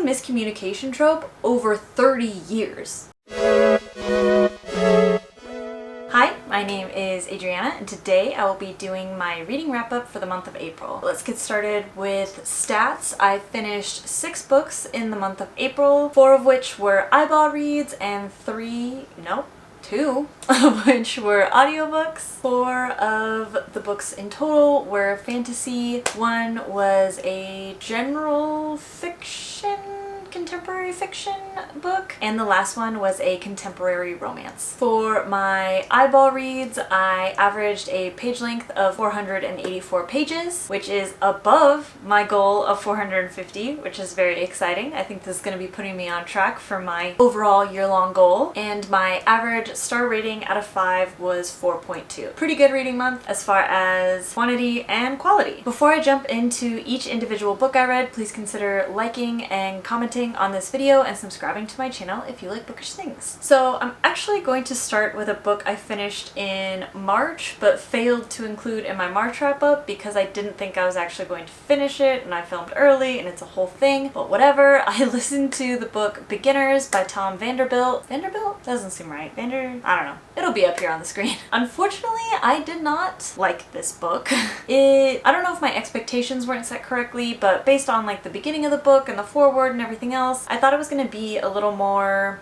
miscommunication trope over 30 years. Hi, my name is Adriana, and today I will be doing my reading wrap-up for the month of April. Let's get started with stats. I finished 6 books in the month of April, 4 of which were eyeball reads and 2 of which were audiobooks. 4 of the books in total were fantasy. 1 was a general fiction, contemporary fiction book, and the last one was a contemporary romance. For my eyeball reads, I averaged a page length of 484 pages, which is above my goal of 450, which is very exciting. I think this is going to be putting me on track for my overall year-long goal. And my average star rating out of 5 was 4.2. Pretty good reading month as far as quantity and quality. Before I jump into each individual book I read, please consider liking and commenting on this video and subscribing to my channel if you like bookish things. So I'm actually going to start with a book I finished in March but failed to include in my March wrap-up because I didn't think I was actually going to finish it, and I filmed early and it's a whole thing, but whatever. I listened to the book Beginners by Tom Vanderbilt. Vanderbilt? Doesn't seem right. I don't know. It'll be up here on the screen. Unfortunately, I did not like this book. I don't know if my expectations weren't set correctly, but based on like the beginning of the book and the foreword and everything else, I thought it was going to be a little more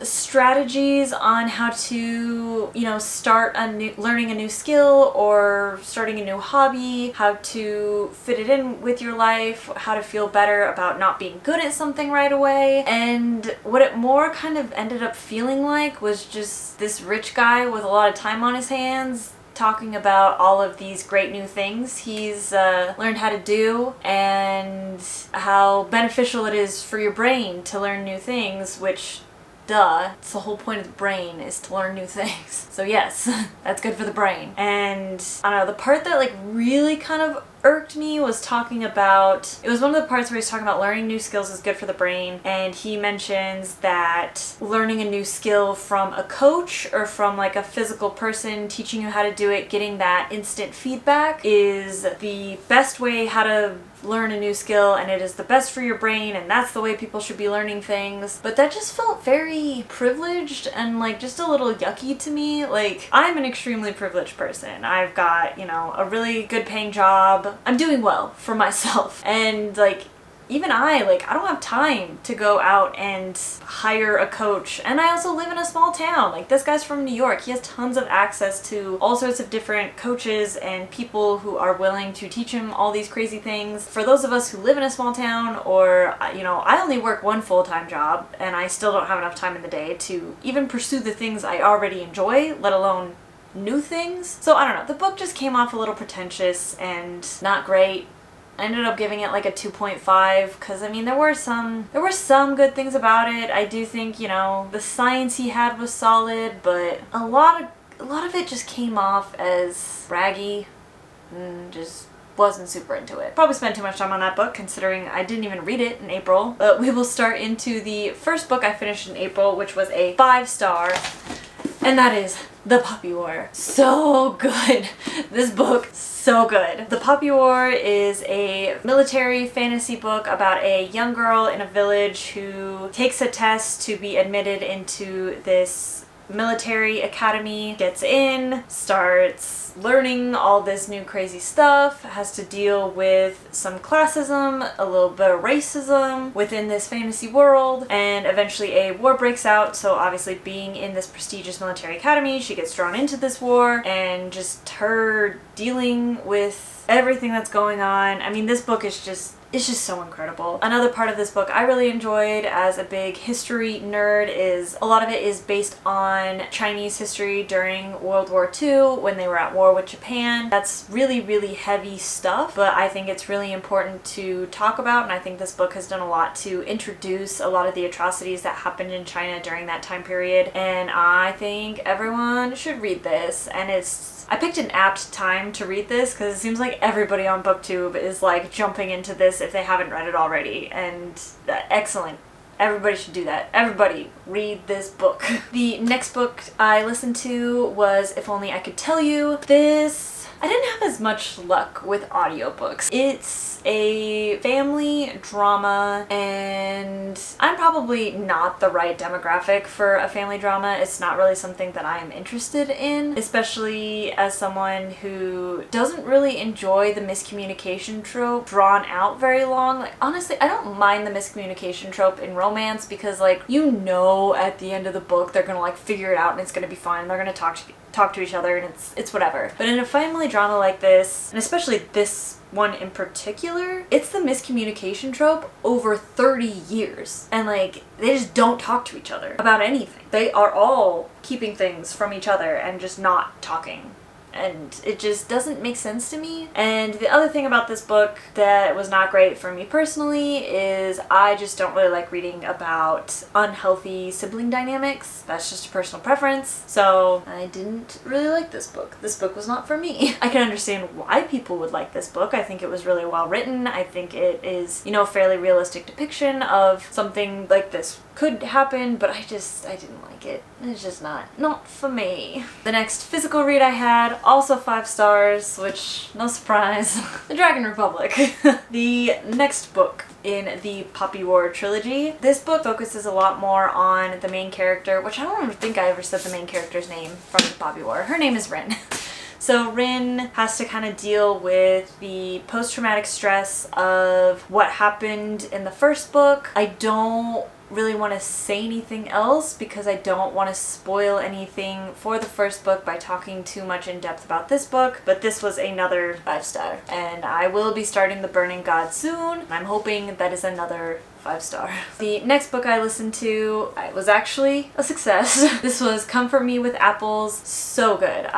strategies on how to, start learning a new skill or starting a new hobby, how to fit it in with your life, how to feel better about not being good at something right away. And what it more kind of ended up feeling like was just this rich guy with a lot of time on his hands talking about all of these great new things he's learned how to do and how beneficial it is for your brain to learn new things, which duh, it's the whole point of the brain is to learn new things. So yes, that's good for the brain. And I don't know, the part that like really kind of irked me was talking about, it was one of the parts where he's talking about learning new skills is good for the brain, and he mentions that learning a new skill from a coach or from like a physical person teaching you how to do it, getting that instant feedback is the best way how to learn a new skill, and it is the best for your brain, and that's the way people should be learning things. But that just felt very privileged and like just a little yucky to me. Like, I'm an extremely privileged person. I've got, a really good paying job. I'm doing well for myself, and like even I don't have time to go out and hire a coach. And I also live in a small town. Like, this guy's from New York. He has tons of access to all sorts of different coaches and people who are willing to teach him all these crazy things. For those of us who live in a small town, or, I only work one full-time job and I still don't have enough time in the day to even pursue the things I already enjoy, let alone new things. So I don't know, the book just came off a little pretentious and not great. I ended up giving it like a 2.5 because there were some good things about it. I do think, the science he had was solid, but a lot of it just came off as braggy and just wasn't super into it. Probably spent too much time on that book considering I didn't even read it in April. But we will start into the first book I finished in April, which was a 5-star, and that is The Puppy War. So good. This book, so good. The Puppy War is a military fantasy book about a young girl in a village who takes a test to be admitted into this military academy, gets in, starts learning all this new crazy stuff, has to deal with some classism, a little bit of racism within this fantasy world, and eventually a war breaks out. So obviously, being in this prestigious military academy, she gets drawn into this war, and just her dealing with everything that's going on. This book is just so incredible. Another part of this book I really enjoyed as a big history nerd is a lot of it is based on Chinese history during World War II when they were at war with Japan. That's really, really heavy stuff, but I think it's really important to talk about, and I think this book has done a lot to introduce a lot of the atrocities that happened in China during that time period, and I think everyone should read this. And I picked an apt time to read this because it seems like everybody on BookTube is like jumping into this if they haven't read it already, and excellent. Everybody should do that. Everybody read this book. The next book I listened to was If Only I Could Tell You. This I didn't have as much luck with audiobooks. It's a family drama, and I'm probably not the right demographic for a family drama. It's not really something that I am interested in, especially as someone who doesn't really enjoy the miscommunication trope drawn out very long. Like, honestly, I don't mind the miscommunication trope in romance because, like, you know at the end of the book they're gonna, like, figure it out and it's gonna be fine and they're gonna talk to each other and it's whatever. But in a family drama like this, and especially this one in particular, it's the miscommunication trope over 30 years. And, like, they just don't talk to each other about anything. They are all keeping things from each other and just not talking. And it just doesn't make sense to me. And the other thing about this book that was not great for me personally is I just don't really like reading about unhealthy sibling dynamics. That's just a personal preference. So I didn't really like this book. This book was not for me. I can understand why people would like this book. I think it was really well written. I think it is, you know, a fairly realistic depiction of something like this could happen, but I didn't like it. It's just not for me. The next physical read I had, also 5 stars, which, no surprise, The Dragon Republic. The next book in the Poppy War trilogy. This book focuses a lot more on the main character, which I don't even think I ever said the main character's name from the Poppy War. Her name is Rin. So Rin has to kind of deal with the post-traumatic stress of what happened in the first book. I don't really want to say anything else because I don't want to spoil anything for the first book by talking too much in depth about this book, but this was another 5-star, and I will be starting The Burning God soon. I'm hoping that is another 5-star. The next book I listened to, it was actually a success. This was Comfort Me with Apples. So good.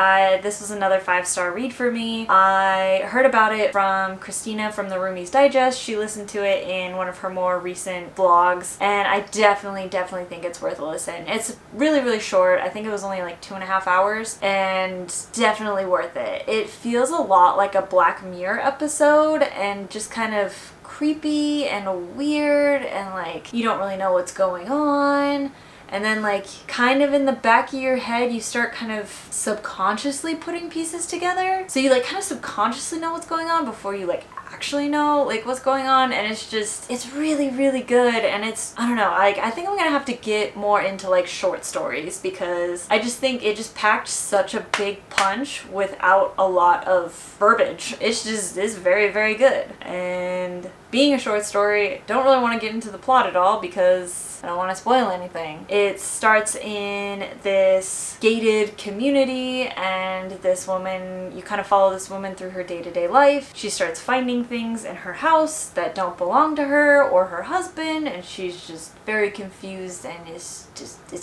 This was another 5-star read for me. I heard about it from Christina from the Roomies Digest. She listened to it in one of her more recent vlogs, and I definitely think it's worth a listen. It's really, really short. I think it was only like 2.5 hours, and definitely worth it. It feels a lot like a Black Mirror episode, and just kind of creepy and weird, and like you don't really know what's going on, and then like kind of in the back of your head you start kind of subconsciously putting pieces together, so you like kind of subconsciously know what's going on before you like actually know like what's going on. And it's really good, and it's, I don't know, like I think I'm gonna have to get more into like short stories because I just think it just packed such a big punch without a lot of verbiage. It's very good. And being a short story, don't really want to get into the plot at all because I don't want to spoil anything. It starts in this gated community, and this woman, you kind of follow this woman through her day-to-day life. She starts finding things in her house that don't belong to her or her husband, and she's just very confused, and it's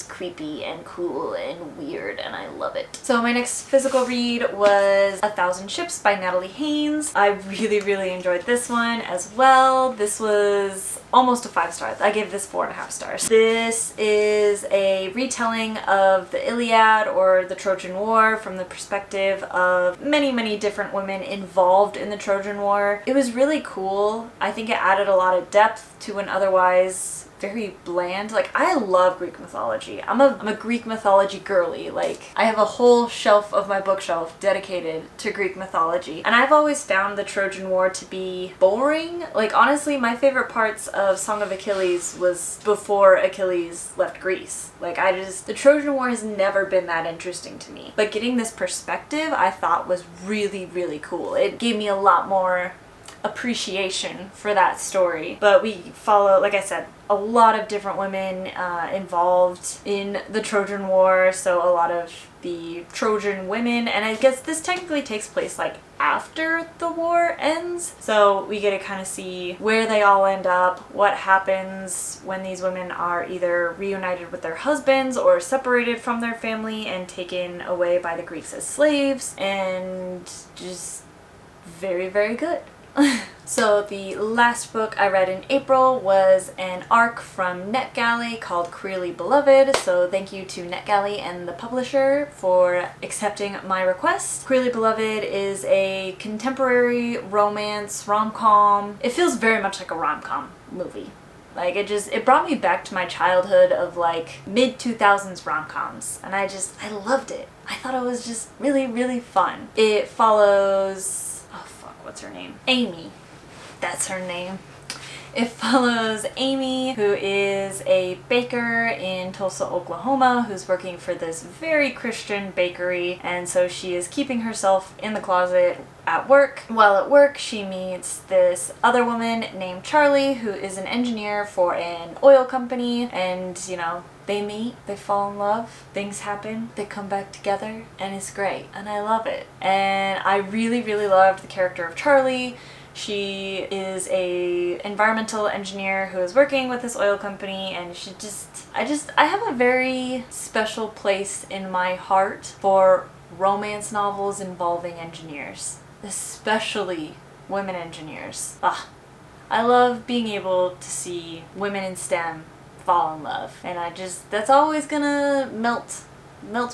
creepy and cool and weird, and I love it. So my next physical read was 1,000 Ships by Natalie Haynes. I really enjoyed this one as well. This was almost a 5-star. I gave this 4.5 stars. This is a retelling of the Iliad or the Trojan War from the perspective of many different women involved in the Trojan War. It was really cool. I think it added a lot of depth to an otherwise very bland, like I love Greek mythology. I'm a Greek mythology girly. Like I have a whole shelf of my bookshelf dedicated to Greek mythology, and I've always found the Trojan War to be boring. Like honestly, my favorite parts of Song of Achilles was before Achilles left Greece. Like the Trojan War has never been that interesting to me, but getting this perspective I thought was really cool. It gave me a lot more appreciation for that story. But we follow, like I said, a lot of different women involved in the Trojan War, so a lot of the Trojan women, and I guess this technically takes place like after the war ends, so we get to kind of see where they all end up, what happens when these women are either reunited with their husbands or separated from their family and taken away by the Greeks as slaves, and just very good. So the last book I read in April was an ARC from NetGalley called Queerly Beloved, so thank you to NetGalley and the publisher for accepting my request. Queerly Beloved is a contemporary romance rom-com. It feels very much like a rom-com movie. Like it brought me back to my childhood of like mid-2000s rom-coms, and I loved it. I thought it was just really, really fun. It follows, oh fuck, what's her name? Amy. That's her name. It follows Amy, who is a baker in Tulsa, Oklahoma, who's working for this very Christian bakery, and so she is keeping herself in the closet at work. While at work, she meets this other woman named Charlie, who is an engineer for an oil company, and you know, they meet, they fall in love, things happen, they come back together, and it's great, and I love it. And I really, really loved the character of Charlie. She is a environmental engineer who is working with this oil company, and I have a very special place in my heart for romance novels involving engineers, especially women engineers. I love being able to see women in STEM fall in love, and that's always gonna melt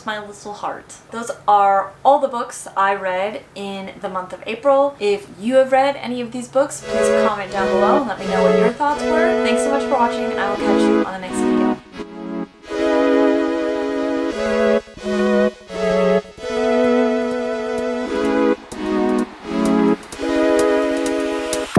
my little heart. Those are all the books I read in the month of April. If you have read any of these books, please comment down below and let me know what your thoughts were. Thanks so much for watching, and I will catch you on the next video.